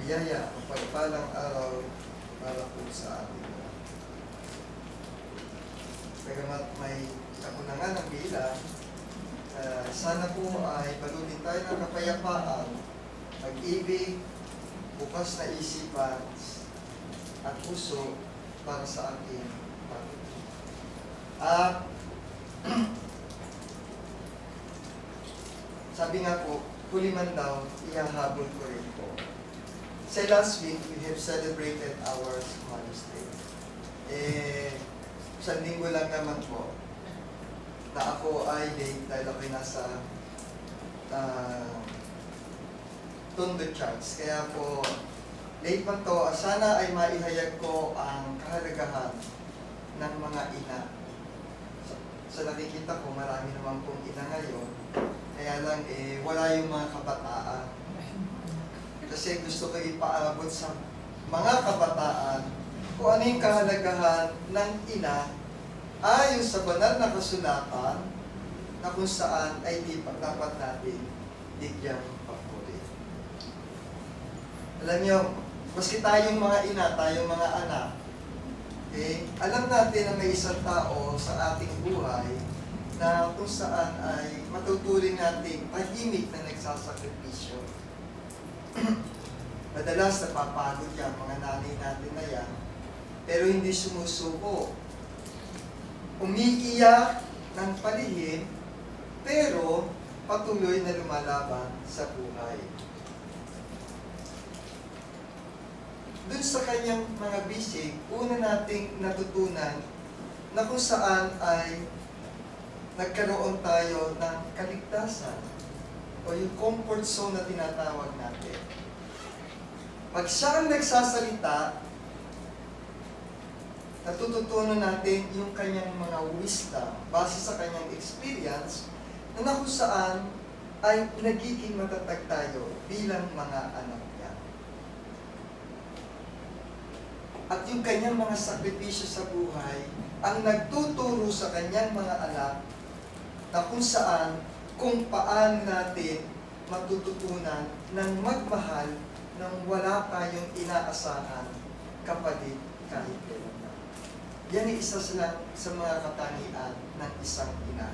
biyaya o pagpalang araw para po sa atin. Bagamat may kakulangan ng bilang, sana po ay palunin tayo ng kapayapaan, pag-ibig, bukas na isipan at puso para sa ating pamilya. Sabi nga po, huli man daw, ihahabol ko rin po. Sa last week, we have celebrated our Mother's Day. Isang linggo lang naman po na ako ay late dahil ako'y nasa Tondo Church. Kaya po, late man to, sana ay maihayag ko ang kahalagahan ng mga ina. Sa nakikita ko, marami naman pong ina ngayon. Kaya lang, wala yung mga kabataan. Kasi gusto ko ipaabot sa mga kabataan kung ano yung kahalagahan ng ina ayon sa banal na kasulatan na kung saan ay dapat natin bigyang papuri. Alam niyo, maski tayong mga ina, tayong mga anak, alam natin na may isang tao sa ating buhay na kung saan ay matuturing natin tahimik na nagsasakripisyo. Madalas napapagod yan, mga nanay natin na yan, pero hindi sumusuko. Umiiyak ng palihim, pero patuloy na lumalaban sa buhay. Doon sa kanyang mga bisig, una nating natutunan na kung saan ay nagkaroon tayo ng kaligtasan o yung comfort zone na tinatawag natin. Pag siya ang nagsasalita, natututunan natin yung kanyang mga wisdom base sa kanyang experience na kung saan ay nagiging matatag tayo bilang mga anak niya. At yung kanyang mga sakripisyo sa buhay ang nagtuturo sa kanyang mga anak na kung saan, kung paano natin matututunan ng magmahal nang wala tayong inaasahan kapatid kahit kailan. Yan ay isa sa mga katangian ng isang ina.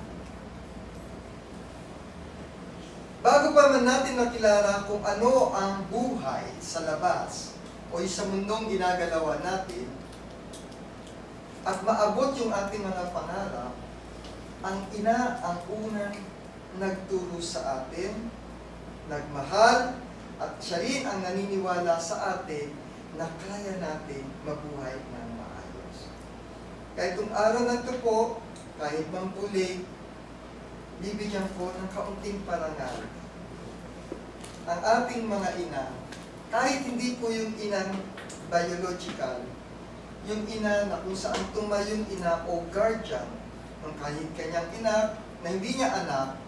Bago pa man natin makilala kung ano ang buhay sa labas o sa mundong ginagalawan natin at maabot yung ating mga pangarap, ang ina ang unang nagturo sa atin, nagmahal, at siya rin ang naniniwala sa atin na kaya natin mabuhay ng maayos. Kahit kung araw na ito po, kahit mampuli, bibigyan ko ng kaunting parangal. Ang ating mga ina, kahit hindi po yung inang biological, yung ina na kung saan tumayong ina o guardian ng kahit kanyang ina na hindi niya anak,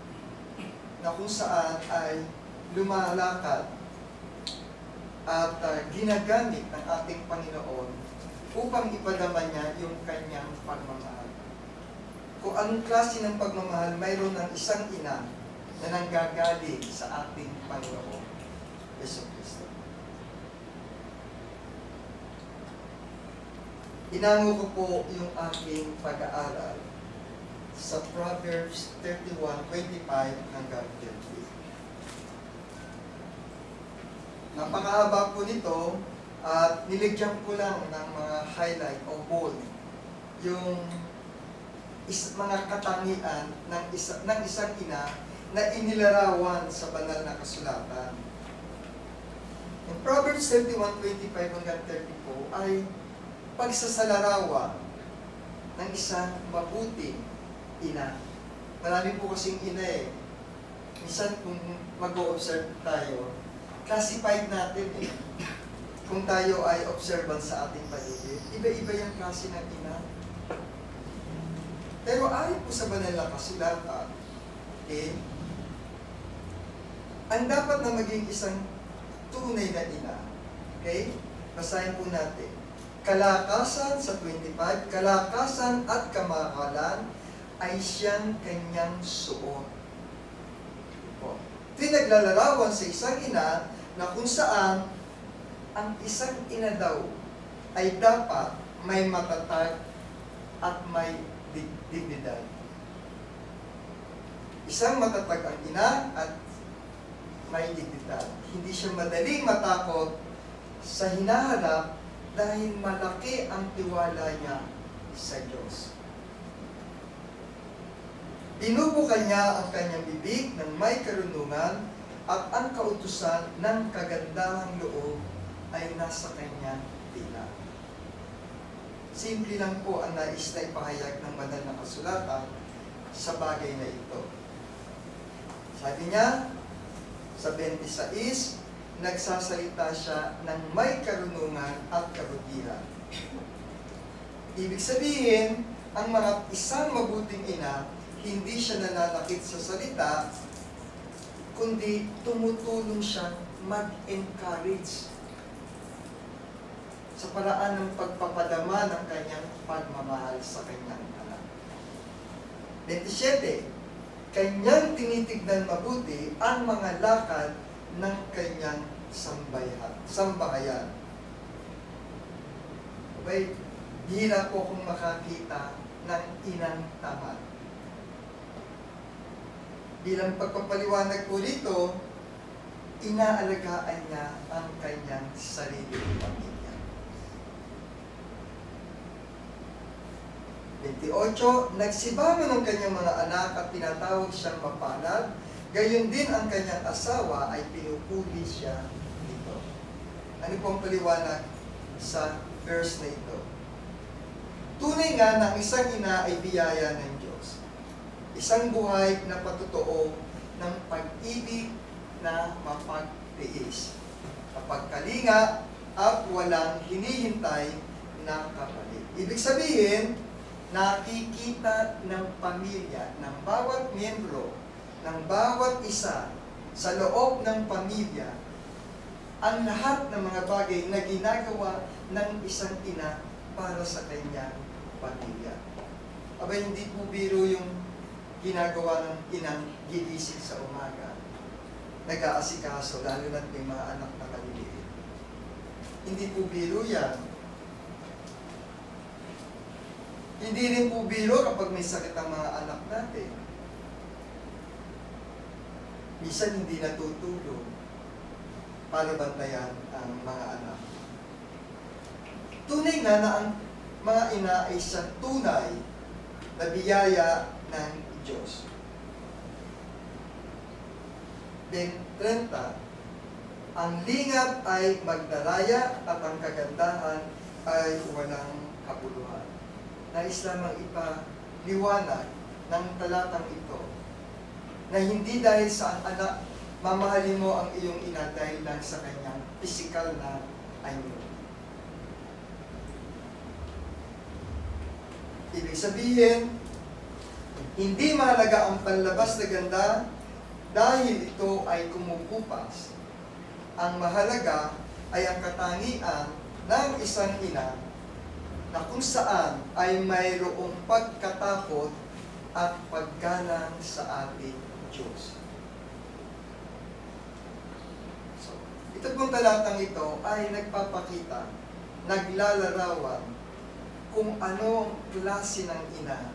na kung saan ay lumalakad at ginagamit ng ating Panginoon upang ipadama niya yung kanyang pagmamahal. Kung anong klase ng pagmamahal mayroon ng isang ina na nanggagaling sa ating Panginoon, Jesucristo. Inango ko po yung aking pag-aaral sa Proverbs 31:25 hanggang 30. Napakahaba po nito at niligyan ko lang ng mga highlight o bold yung mga katangian ng isang ina na inilarawan sa banal na kasulatan. Yung Proverbs 31:25 hanggang 30 po ay pagsasalarawan ng isang mabuting ina. Marami po kasing ina eh. Minsan kung mag-o-observe tayo, classified natin eh. Kung tayo ay observant sa ating paligid, iba-iba yung klase ng ina. Pero ayon po sa banal na kasulatan, ang dapat na maging isang tunay na ina, basahin po natin. Kalakasan sa 25, kalakasan at kamahalan ay siyang kanyang suot. Ito'y naglalarawan sa isang ina na kung saan ang isang ina daw ay dapat may matatag at may dignidad. Isang matatag ang ina at may dignidad. Hindi siya madaling matakot sa hinaharap dahil malaki ang tiwala niya sa Diyos. Binubukan niya ang kanyang bibig ng may karunungan at ang kautusan ng kagandahang loob ay nasa kanyang dila. Simple lang po ang nais na ipahayag ng banal na kasulatan sa bagay na ito. Sabi niya, sa 26, nagsasalita siya ng may karunungan at kabutihan. Ibig sabihin, ang mga isang mabuting ina, hindi siya nananakit sa salita, kundi tumutulong siya mag-encourage sa paraan ng pagpapadama ng kanyang pagmamahal sa kanyang anak. 27, kanyang tinitignan mabuti ang mga lakad ng kanyang sambahayan. Okay, bihira po kung makakita ng inang tamad. Bilang pagpapaliwanag po rito, inaalagaan niya ang kanyang sariling pamilya. 28, nagsibangon ng kanyang mga anak at tinatawag siyang mapalad, gayon din ang kanyang asawa ay pinupuli siya dito. Ano pong paliwanag sa verse na ito? Tunay nga na ang isang ina ay biyaya ng Diyos. Isang buhay na patotoo ng pag-ibig na mapagtiis. Kapagkalinga at walang hinihintay na kapalit. Ibig sabihin, nakikita ng pamilya, ng bawat miyembro, ng bawat isa sa loob ng pamilya, ang lahat ng mga bagay na ginagawa ng isang ina para sa kanyang pamilya. Aba, hindi po biro yung ginagawa ng inang gigising sa umaga, nag-aasikaso, lalo na't may mga anak na maliliit. Hindi po biro yan. Hindi rin po biro kapag may sakit ang mga anak natin. Minsan hindi natutulog para bantayan ang mga anak. Tunay nga na ang mga ina ay isang tunay na biyaya ng Diyos. Then, 30, ang lingap ay magdaraya at ang kagandahan ay walang kapuluhan. Nais lamang ipaliwanag ng talatang ito na hindi dahil sa anak, mamahalin mo ang iyong ina dahil lang sa kanyang pisikal na anyo. Ibig sabihin, hindi mahalaga ang panlabas na ganda dahil ito ay kumukupas. Ang mahalaga ay ang katangian ng isang ina na kung saan ay mayroong pagkatakot at paggalang sa ating Diyos. So, ito pong talatang ito ay nagpapakita, naglalarawan kung anong klase ng ina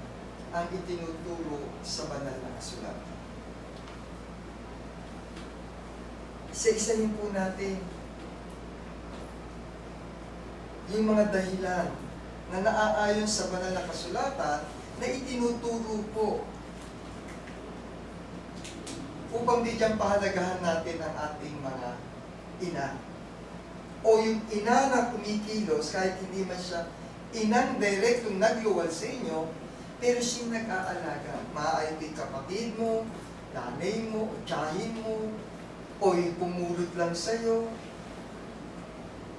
ang itinuturo sa banal na kasulatan. Isa-isahin po natin yung mga dahilan na naaayon sa banal na kasulatan na itinuturo po upang bigyang pahalagahan natin ang ating mga ina. O yung ina na kumikilos kahit hindi man siya inang direktong nagluwal sa inyo, pero siyang nag-aalaga. Maaaring yung kapatid mo, nanay mo, tiyahin mo, o yung pumulot lang sa'yo,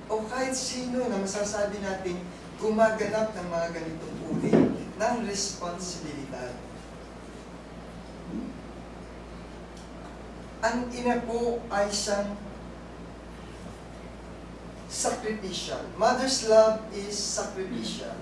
o kahit sino na masasabi natin gumaganap ng mga ganitong uri ng responsibilidad. Ang ina po ay siyang sacrificial. Mother's love is sacrificial.